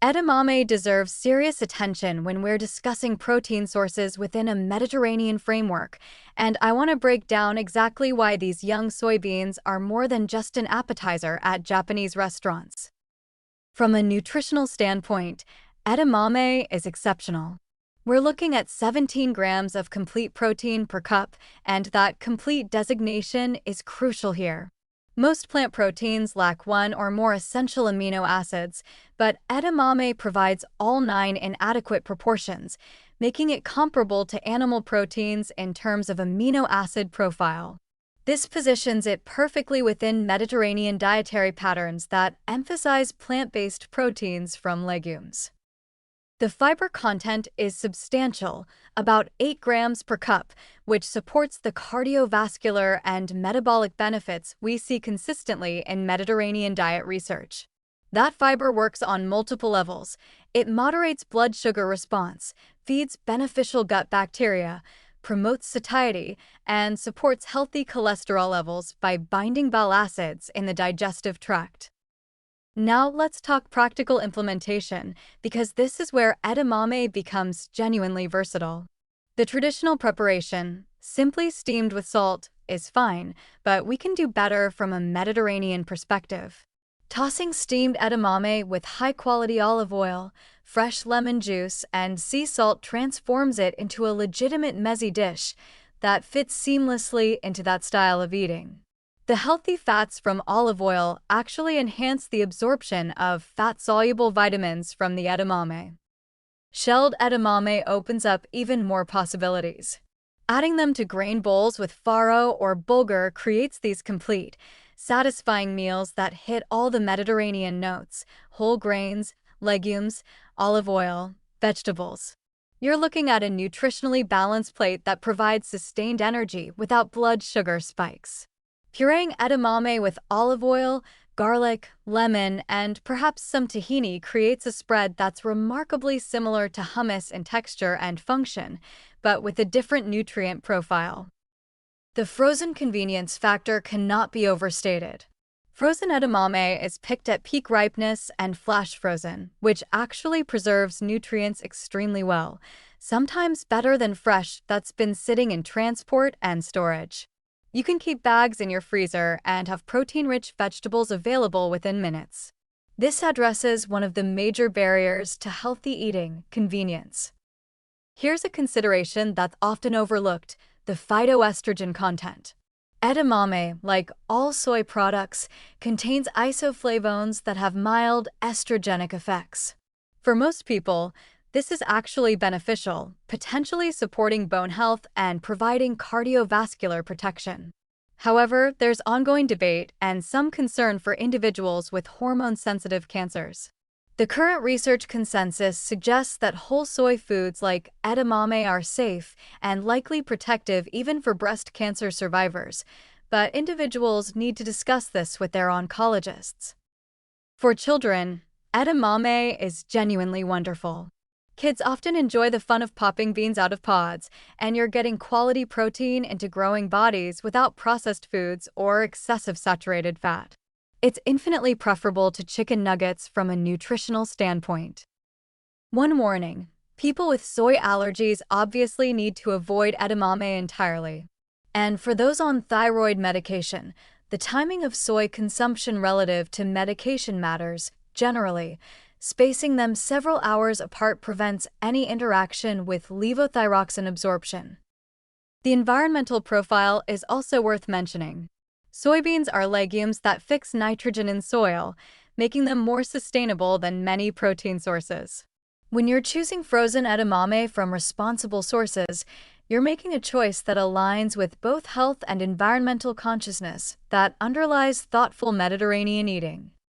Edamame deserves serious attention when we're discussing protein sources within a Mediterranean framework, and I want to break down exactly why these young soybeans are more than just an appetizer at Japanese restaurants. From a nutritional standpoint, edamame is exceptional. We're looking at 17 grams of complete protein per cup, and that complete designation is crucial here. Most plant proteins lack one or more essential amino acids, but edamame provides all 9 in adequate proportions, making it comparable to animal proteins in terms of amino acid profile. This positions it perfectly within Mediterranean dietary patterns that emphasize plant-based proteins from legumes. The fiber content is substantial, about 8 grams per cup, which supports the cardiovascular and metabolic benefits we see consistently in Mediterranean diet research. That fiber works on multiple levels. It moderates blood sugar response, feeds beneficial gut bacteria, promotes satiety, and supports healthy cholesterol levels by binding bile acids in the digestive tract. Now let's talk practical implementation, because this is where edamame becomes genuinely versatile. The traditional preparation, simply steamed with salt, is fine, but we can do better from a Mediterranean perspective. Tossing steamed edamame with high-quality olive oil, fresh lemon juice, and sea salt transforms it into a legitimate mezzi dish that fits seamlessly into that style of eating. The healthy fats from olive oil actually enhance the absorption of fat-soluble vitamins from the edamame. Shelled edamame opens up even more possibilities. Adding them to grain bowls with farro or bulgur creates these complete, satisfying meals that hit all the Mediterranean notes: whole grains, legumes, olive oil, vegetables. You're looking at a nutritionally balanced plate that provides sustained energy without blood sugar spikes. Pureeing edamame with olive oil, garlic, lemon, and perhaps some tahini creates a spread that's remarkably similar to hummus in texture and function, but with a different nutrient profile. The frozen convenience factor cannot be overstated. Frozen edamame is picked at peak ripeness and flash frozen, which actually preserves nutrients extremely well, sometimes better than fresh that's been sitting in transport and storage. You can keep bags in your freezer and have protein-rich vegetables available within minutes. This addresses one of the major barriers to healthy eating: convenience. Here's a consideration that's often overlooked: the phytoestrogen content. Edamame, like all soy products, contains isoflavones that have mild estrogenic effects. For most people, this is actually beneficial, potentially supporting bone health and providing cardiovascular protection. However, there's ongoing debate and some concern for individuals with hormone-sensitive cancers. The current research consensus suggests that whole soy foods like edamame are safe and likely protective even for breast cancer survivors, but individuals need to discuss this with their oncologists. For children, edamame is genuinely wonderful. Kids often enjoy the fun of popping beans out of pods, and you're getting quality protein into growing bodies without processed foods or excessive saturated fat. It's infinitely preferable to chicken nuggets from a nutritional standpoint. One warning: people with soy allergies obviously need to avoid edamame entirely. And for those on thyroid medication, the timing of soy consumption relative to medication matters. Generally, spacing them several hours apart prevents any interaction with levothyroxine absorption. The environmental profile is also worth mentioning. Soybeans are legumes that fix nitrogen in soil, making them more sustainable than many protein sources. When you're choosing frozen edamame from responsible sources, you're making a choice that aligns with both health and environmental consciousness that underlies thoughtful Mediterranean eating.